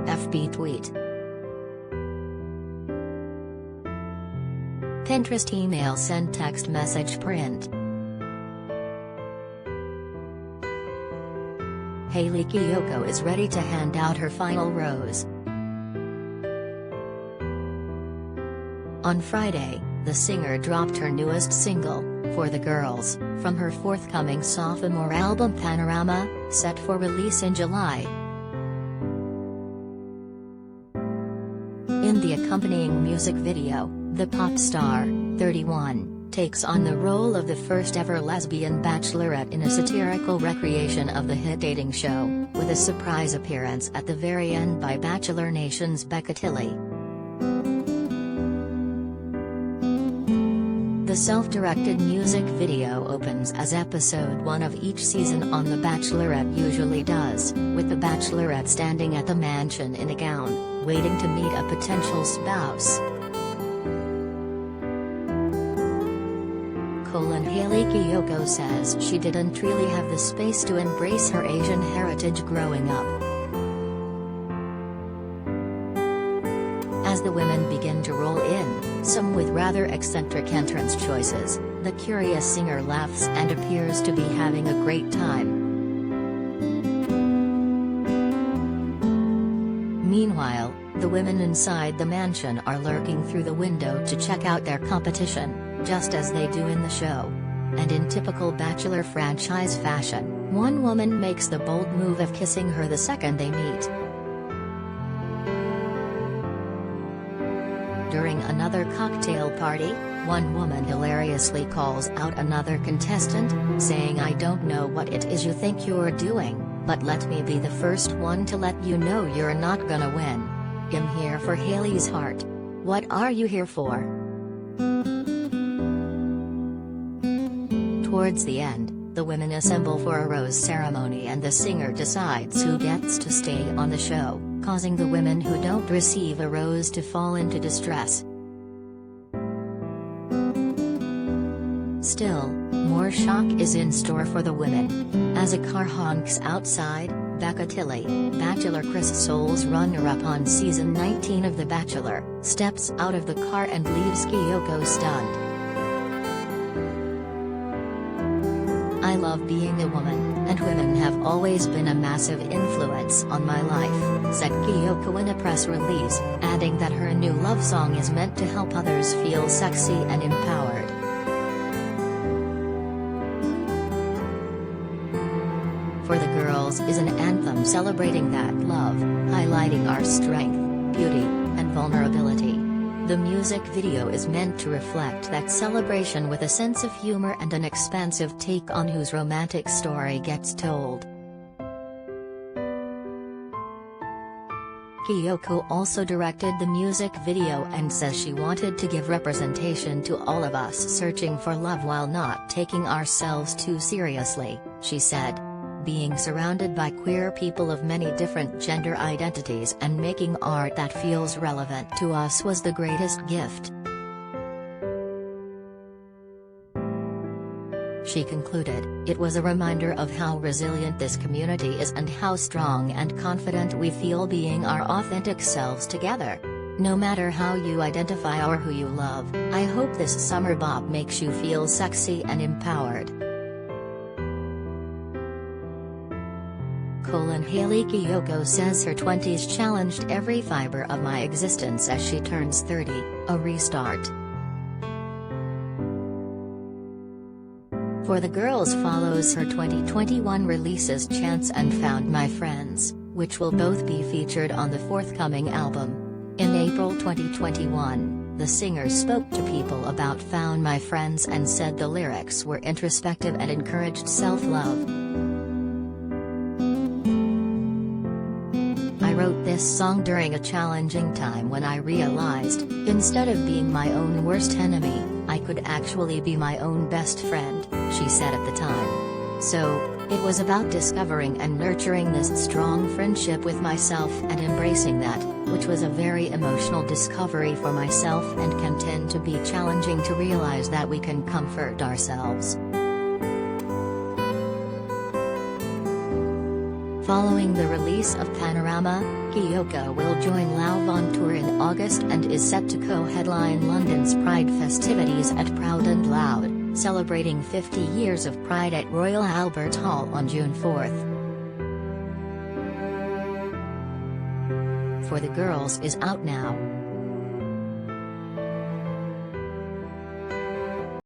FB tweet. Pinterest email send text message print. Hayley Kiyoko is ready to hand out her final rose. On Friday, the singer dropped her newest single, For the Girls, from her forthcoming sophomore album Panorama, set for release in July. In the accompanying music video, the pop star, 31, takes on the role of the first-ever lesbian bachelorette in a satirical recreation of the hit dating show, with a surprise appearance at the very end by Bachelor Nations Becca Tilley. The self-directed music video opens as episode 1 of each season on The Bachelorette usually does, with the bachelorette standing at the mansion in a gown, waiting to meet a potential spouse. Hayley Kiyoko says she didn't really have the space to embrace her Asian heritage growing up. As the women begin to roll in, some with rather eccentric entrance choices, the curious singer laughs and appears to be having a great time. Meanwhile, the women inside the mansion are lurking through the window to check out their competition, just as they do in the show. And in typical Bachelor franchise fashion, one woman makes the bold move of kissing her the second they meet. During another cocktail party, one woman hilariously calls out another contestant, saying, "I don't know what it is you think you're doing, but let me be the first one to let you know you're not gonna win. I'm here for Hayley's heart. What are you here for?" Towards the end, the women assemble for a rose ceremony and the singer decides who gets to stay on the show, causing the women who don't receive a rose to fall into distress. Still, more shock is in store for the women. As a car honks outside, Becca Tilley, Bachelor Chris Soule's runner-up on season 19 of The Bachelor, steps out of the car and leaves Kiyoko stunned. "I love being a woman, and women have always been a massive influence on my life," said Kiyoko in a press release, adding that her new love song is meant to help others feel sexy and empowered. For the Girls is an anthem celebrating that love, highlighting our strength, beauty, and vulnerability. The music video is meant to reflect that celebration with a sense of humor and an expansive take on whose romantic story gets told. Kiyoko also directed the music video and says she wanted to give representation to all of us searching for love while not taking ourselves too seriously, she said. "Being surrounded by queer people of many different gender identities and making art that feels relevant to us was the greatest gift." She concluded, "It was a reminder of how resilient this community is and how strong and confident we feel being our authentic selves together. No matter how you identify or who you love, I hope this summer bop makes you feel sexy and empowered." Hayley Kiyoko says her 20s challenged every fiber of my existence as she turns 30, a restart. For the Girls follows her 2021 releases Chance and Found My Friends, which will both be featured on the forthcoming album. In April 2021, the singer spoke to people about Found My Friends and said the lyrics were introspective and encouraged self-love. "I wrote this song during a challenging time when I realized, instead of being my own worst enemy, I could actually be my own best friend," she said at the time. "So, it was about discovering and nurturing this strong friendship with myself and embracing that, which was a very emotional discovery for myself and can tend to be challenging to realize that we can comfort ourselves." Following the release of Panorama, Kiyoko will join Lauv on tour in August and is set to co-headline London's Pride festivities at Proud and Loud, celebrating 50 years of Pride at Royal Albert Hall on June 4. For the Girls is out now.